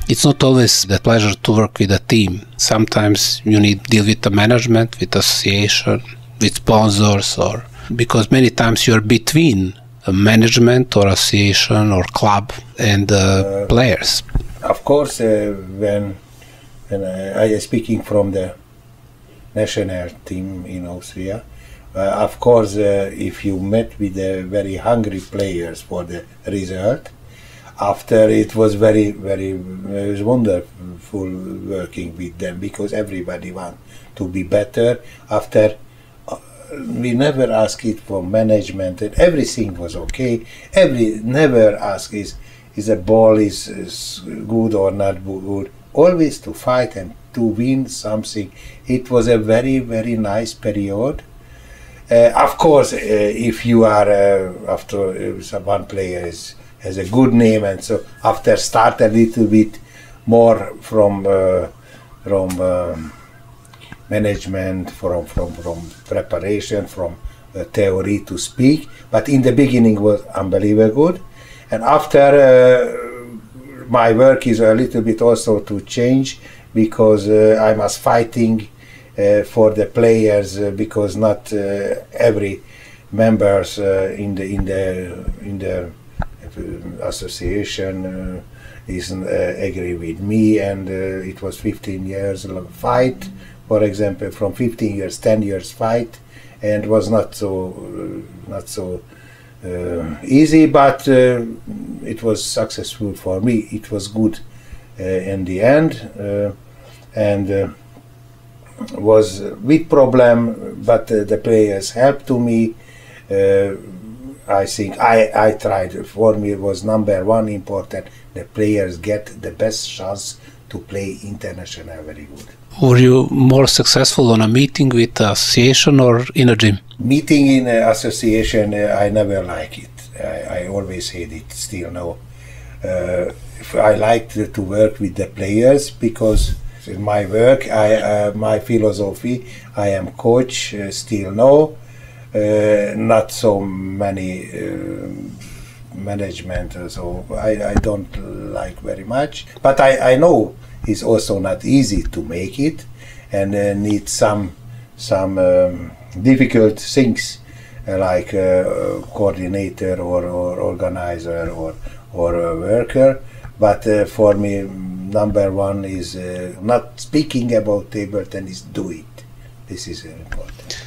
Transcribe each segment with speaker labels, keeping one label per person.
Speaker 1: It's not always the pleasure to work with a team. Sometimes you need to deal with the management, with association, with sponsors, or because many times you're between a management or association or club and players.
Speaker 2: Of course, when I am speaking from the national team in Austria, of course, if you met with the very hungry players for the result, after it was very, very wonderful working with them, because everybody wants to be better. After we never ask it for management, and everything was okay. Never ask is a ball is good or not good. Always to fight and to win something. It was a very, very nice period. Of course, if you are after one player has a good name, and so after start a little bit more from management, from preparation, from theory to speak. But in the beginning was unbelievable good, and after my work is a little bit also to change, because I was fighting for the players, because not every members in the association is agree with me, and it was 15 years fight, for example, from 15 years 10 years fight, and was not so easy, but it was successful for me. It was good in the end, and was with problem, but the players helped to me. I think I tried. For me, it was number one important. The players get the best chance to play international very good.
Speaker 1: Were you more successful on a meeting with the association or in a gym?
Speaker 2: Meeting in an association, I never like it. I always hate it. Still now, I like to work with the players, because in my work, my philosophy, I am coach still now. Not so many management, so I don't like very much. But I know it's also not easy to make it, and need some difficult things like coordinator or organizer or a worker. But for me, number one is not speaking about table tennis, do it. This is important.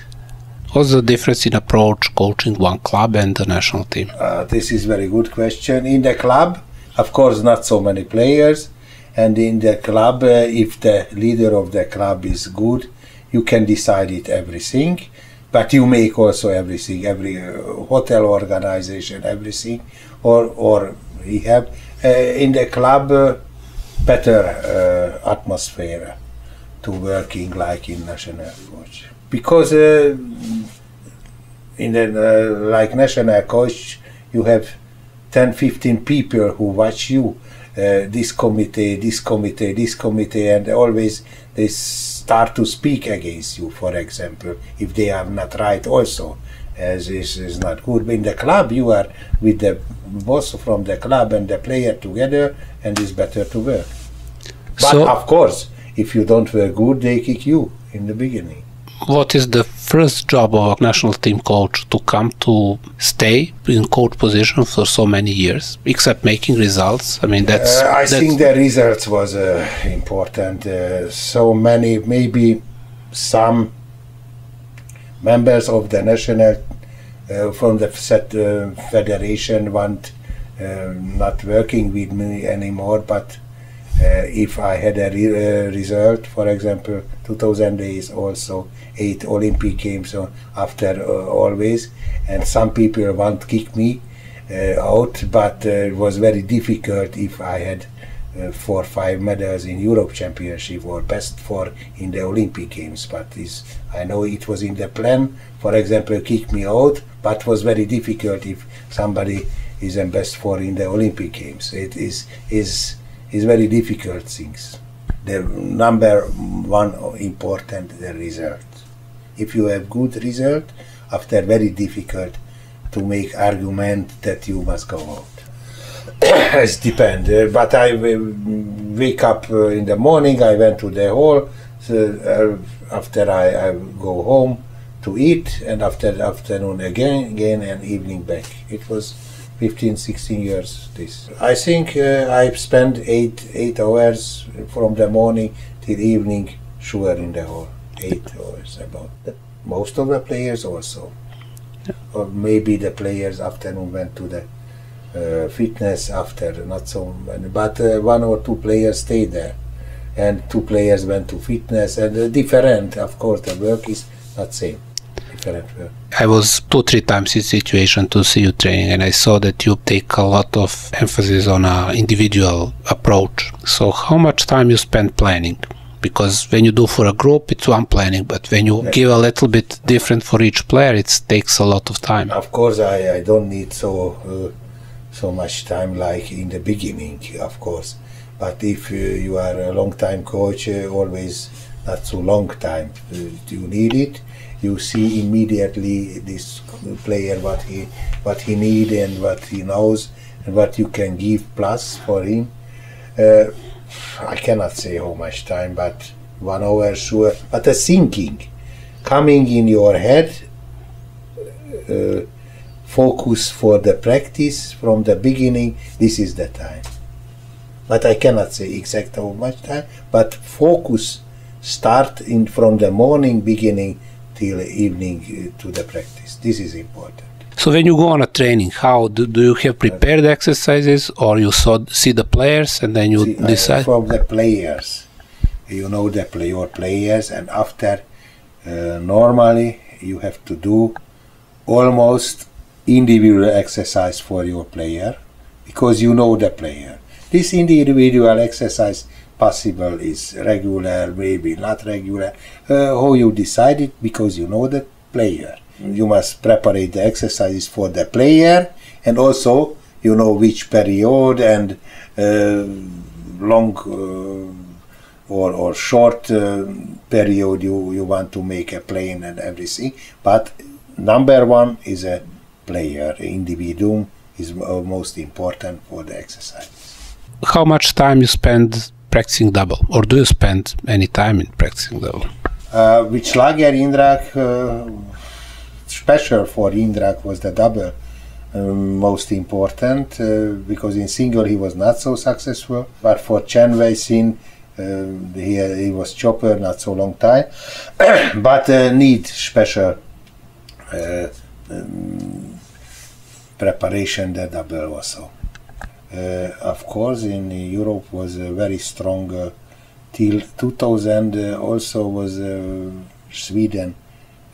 Speaker 1: What's the difference in approach coaching one club and the national team?
Speaker 2: This is very good question. In the club, of course, not so many players, and in the club, if the leader of the club is good, you can decide it everything, but you make also everything, every hotel organization, everything, or we have in the club better atmosphere to working like in national coach. Because in the like national coach, you have 10-15 people who watch you, this committee, and always they start to speak against you, for example, if they are not right also, as this is not good. But in the club, you are with the boss from the club and the player together, and it's better to work. But so, of course, if you don't work good, they kick you in the beginning.
Speaker 1: What is the first job of a national team coach to come to stay in coach position for so many years, except making results? I mean, I
Speaker 2: think the results was important. So many, maybe some members of the national from the federation want not working with me anymore, but if I had a result, for example, 2000 days also 8 Olympic Games after always, and some people want to kick me out, but it was very difficult if I had 4 or 5 medals in Europe Championship or best 4 in the Olympic Games. But I know it was in the plan, for example, kick me out, but was very difficult if somebody is in best 4 in the Olympic Games. It is very difficult things. The number one important, the result. If you have good result, after very difficult to make argument that you must go out. It depends, but wake up in the morning, I went to the hall. So, after I go home to eat, and after the afternoon again, and evening back. It was 15, 16 years. This. I think I spent 8 hours from the morning till evening, sure, in the hall. 8 hours about. Most of the players also. Yeah. Or maybe the players afternoon went to the fitness after, not so many, but 1 or 2 players stayed there, and 2 players went to fitness, and different, of course, the work is not same, different work.
Speaker 1: I was 2-3 times in situation to see you training, and I saw that you take a lot of emphasis on an individual approach. So how much time you spend planning? Because when you do for a group, it's one planning, but when you give a little bit different for each player, it takes a lot of time.
Speaker 2: Of course, I don't need so much time like in the beginning, of course. But if you are a long time coach, always not so long time, you need it. You see immediately this player what he need and what he knows and what you can give plus for him. I cannot say how much time, but 1 hour sure. But the thinking coming in your head, focus for the practice from the beginning, this is the time. But I cannot say exact how much time, but focus start from the morning beginning till evening to the practice. This is important.
Speaker 1: So when you go on a training, how do you have prepared exercises, or you see the players and then you decide?
Speaker 2: From the players, you know your players, and after normally you have to do almost individual exercise for your player, because you know the player. This individual exercise possible is regular, maybe not regular, how you decide it, because you know the player. You must prepare the exercises for the player, and also you know which period and long or short period you want to make a plan and everything. But number one is a player, individuum is most important for the exercise.
Speaker 1: How much time you spend practicing double, or do you spend any time in practicing double?
Speaker 2: With Schlager Indrak, special for Indrak was the double most important, because in single he was not so successful, but for Chen Wei-Sin he was chopper not so long time, but need special preparation the double also. Of course, in Europe was very strong till 2000. Also was Sweden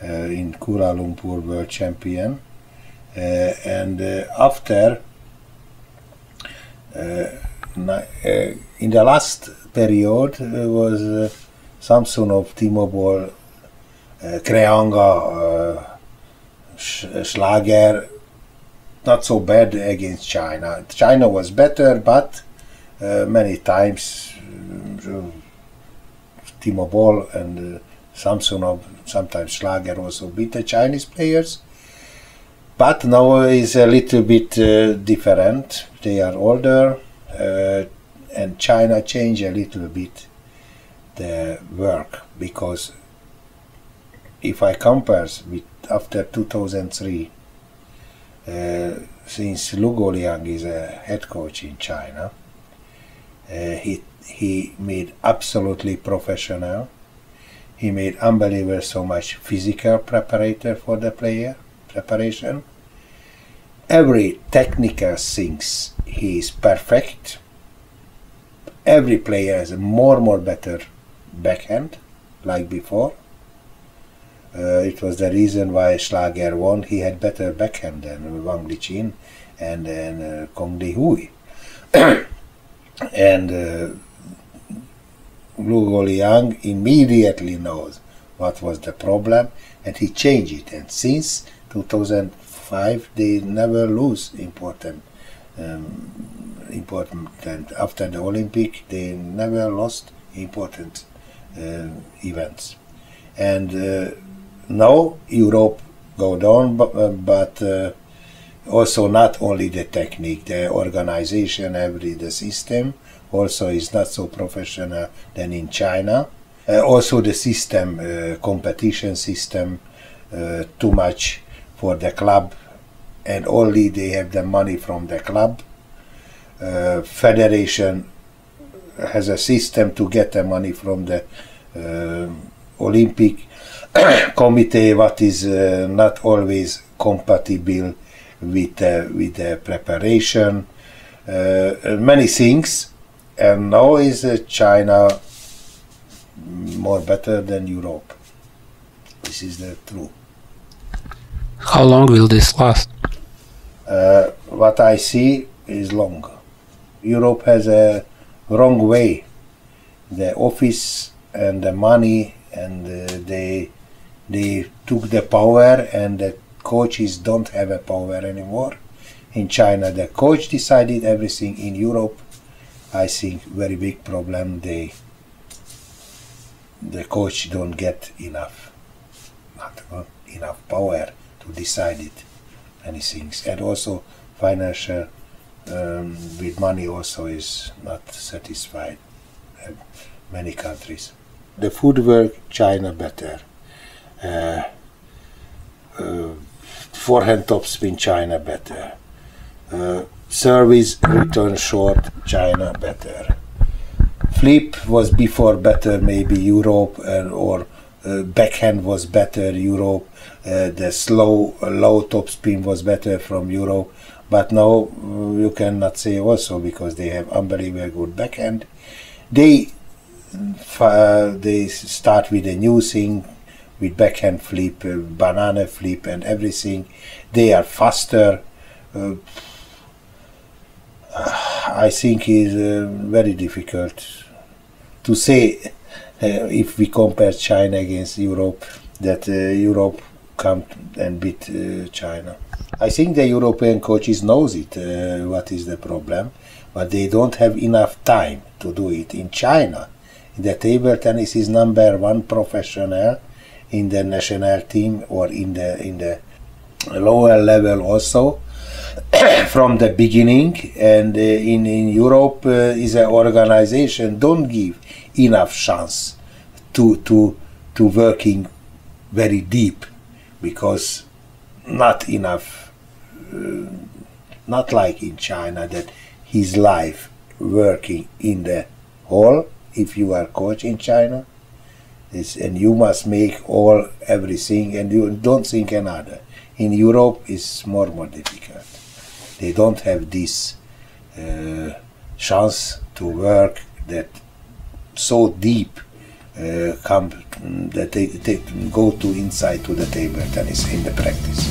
Speaker 2: in Kuala Lumpur world champion, and after in the last period was Samsonov, Timobol, Kreanga, Schlager. Not so bad against China. China was better, but many times Timo Boll and Samsonov, sometimes Schlager also beat the Chinese players. But now is a little bit different. They are older, and China changed a little bit the work, because if I compare with after 2003, since Lu Guoliang is a head coach in China, he made absolutely professional. He made unbelievable so much physical preparator for the player preparation. Every technical things he is perfect. Every player has a more better backhand like before. It was the reason why Schlager won. He had better backhand than Wang Lichin and Kong Li Hui. And Lu Guoliang immediately knows what was the problem, and he changed it. And since 2005, they never lose important. And after the Olympic, they never lost important events. And now Europe go down, but also not only the technique, the organization, the system also is not so professional than in China. Also the system, competition system, too much for the club, and only they have the money from the club. Federation has a system to get the money from the Olympic committee, what is not always compatible with the preparation, many things. And now is China more better than Europe. This is the truth.
Speaker 1: How long will this last?
Speaker 2: What I see is long. Europe has a wrong way. The office and the money, and they took the power, and the coaches don't have a power anymore. In China, the coach decided everything. In Europe, I think very big problem. The coach don't get enough power to decide it, many things, and also financial with money also is not satisfied. Many countries. The footwork, China better. Forehand topspin, China better. Service return short, China better. Flip was before better, maybe Europe, or backhand was better, Europe. The slow, low topspin was better from Europe. But now you cannot say also, because they have unbelievable good backhand. They start with a new thing, with backhand flip, banana flip, and everything. They are faster. I think is very difficult to say if we compare China against Europe, that Europe come and beat China. I think the European coaches knows it, what is the problem, but they don't have enough time to do it. In China, the table tennis is #1 professional in the national team, or in the lower level also from the beginning. And in Europe is an organization don't give enough chance to working very deep, because not enough, not like in China, that his life working in the hall. If you are coach in China, and you must make everything, and you don't think another. In Europe, it's more difficult. They don't have this chance to work that so deep, that they go to inside to the table tennis in the practice.